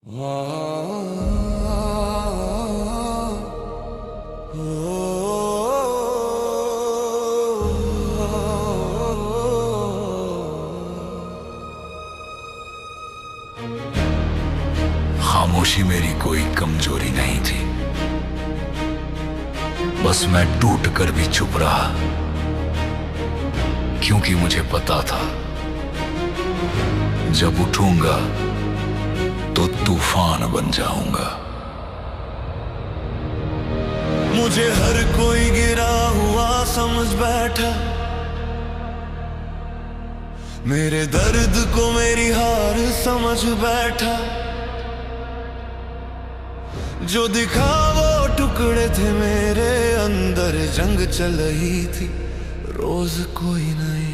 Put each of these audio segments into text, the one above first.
खामोशी मेरी कोई कमजोरी नहीं थी, बस मैं टूट कर भी चुप रहा, क्योंकि मुझे पता था जब उठूंगा तो तूफान बन जाऊंगा। मुझे हर कोई गिरा हुआ समझ बैठा, मेरे दर्द को मेरी हार समझ बैठा। जो दिखा वो टुकड़े थे मेरे अंदर, जंग चल रही थी रोज कोई नहीं।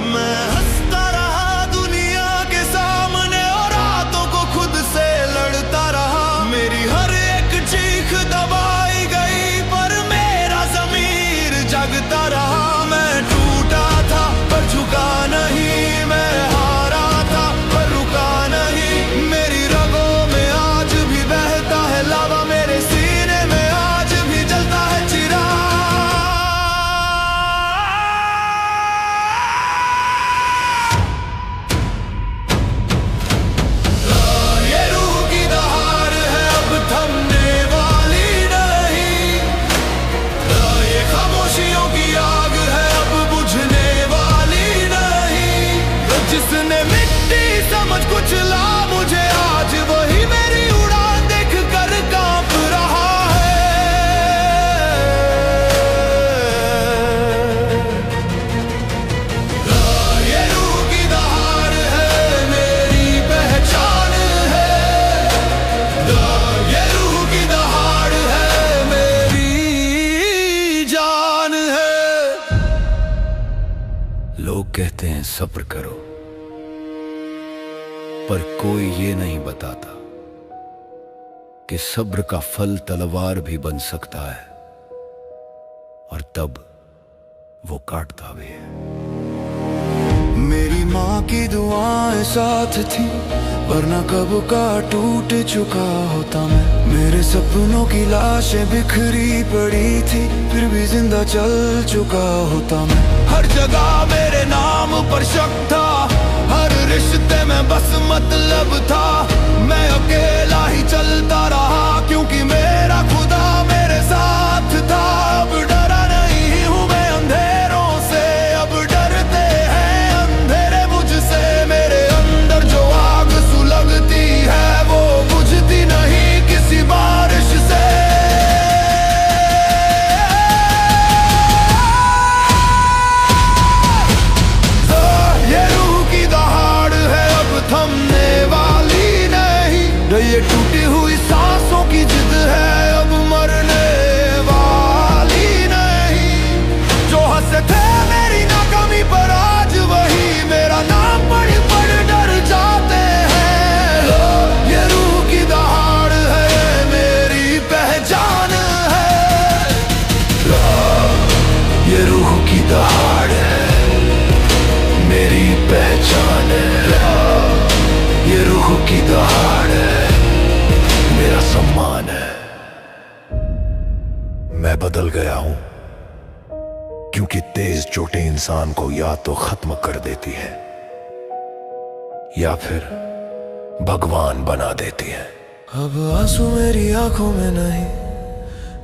मैं हंसता रहा दुनिया के सामने और रातों को खुद से लड़ता रहा। मेरी हर एक चीख दबाई गई पर मेरा ज़मीर जगता रहा। मैं टूटा था पर झुका नहीं, मैं हारा था पर रुका नहीं। मेरी रगों में आज भी बहता है लावा, मेरे सीने में आज भी जलता है चिराग। ये रूह की दहाड़ है अब थमने वाली नहीं, ये खामोशियों की आग है अब बुझने वाली नहीं। जिसने मिट्टी समझ कुचला मुझे, आज वही मेरी उड़ान देख कर कांप रहा है। ये रूह की दहाड़ है मेरी पहचान है, ये रूह की दहाड़ है मेरी जान है। लोग कहते हैं सब्र करो, पर कोई ये नहीं बताता कि सब्र का फल तलवार भी बन सकता है, और तब वो काटता भी है। मेरी माँ की दुआएं साथ थी, वरना कब का टूट चुका होता मैं। मेरे सपनों की लाशें बिखरी पड़ी थी, फिर भी जिंदा चल चुका होता मैं। हर जगह मेरे नाम पर शक था, हर रिश्ते में बस मतलब था। मैं अकेला ही चलता रहा, क्योंकि मेरा खुदा मेरे साथ था। अब डरा नहीं हूँ मैं अंधेरों से, अब डरते हैं अंधेरे मुझसे। मेरे अंदर जो आग सुलगती है वो बुझती नहीं किसी बारिश से। ये रूह की दहाड़ है अब थमने वाली नहीं, ये टूटी हुई सांसों की जिद है अब मरने वाली नहीं। जो हंसे थे मेरी नाकामी पर, आज वही मेरा नाम पढ़ पढ़ डर जाते हैं। ये रूह की दहाड़ है मेरी पहचान है, ये रूह की दहाड़ है मेरी पहचान है। ये रूह की दहाड़ है मेरा सम्मान है। मैं बदल गया हूं, क्योंकि तेज चोटें इंसान को या तो खत्म कर देती है या फिर भगवान बना देती है। अब आंसू मेरी आंखों में नहीं,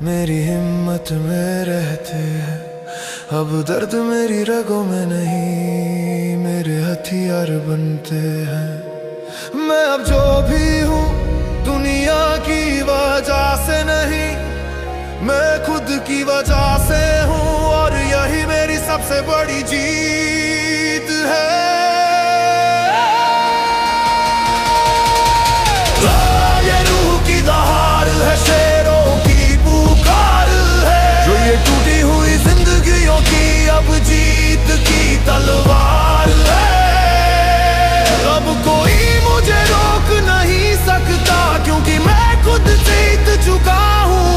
मेरी हिम्मत में रहते हैं। अब दर्द मेरी रगों में नहीं, मेरे हथियार बनते हैं। मैं अब जो भी हूँ दुनिया की वजह से नहीं, मैं खुद की वजह से हूँ, और यही मेरी सबसे बड़ी जीत है। ये रूह की दहाड़ है, शेरों की पुकार है, जो ये टूटी हुई जिंदगियों की अब जीत की तलवार है। अब कोई मुझे रोक नहीं सकता, क्योंकि मैं खुद जीत चुका हूँ।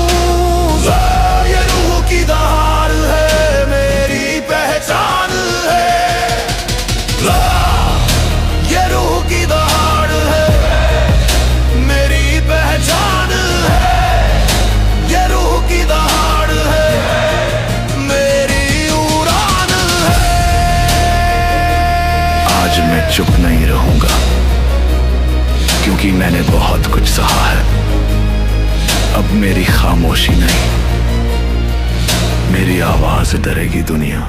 ये रूह की दहाड़ है मेरी पहचान है। आज मैं चुप नहीं रहूंगा, क्योंकि मैंने बहुत कुछ सहा है। अब मेरी खामोशी नहीं, मेरी आवाज से डरेगी दुनिया,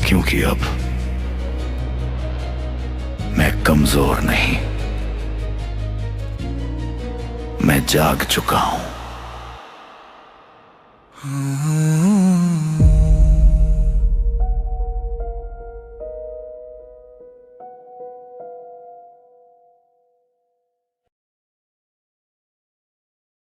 क्योंकि अब मैं कमजोर नहीं, मैं जाग चुका हूं।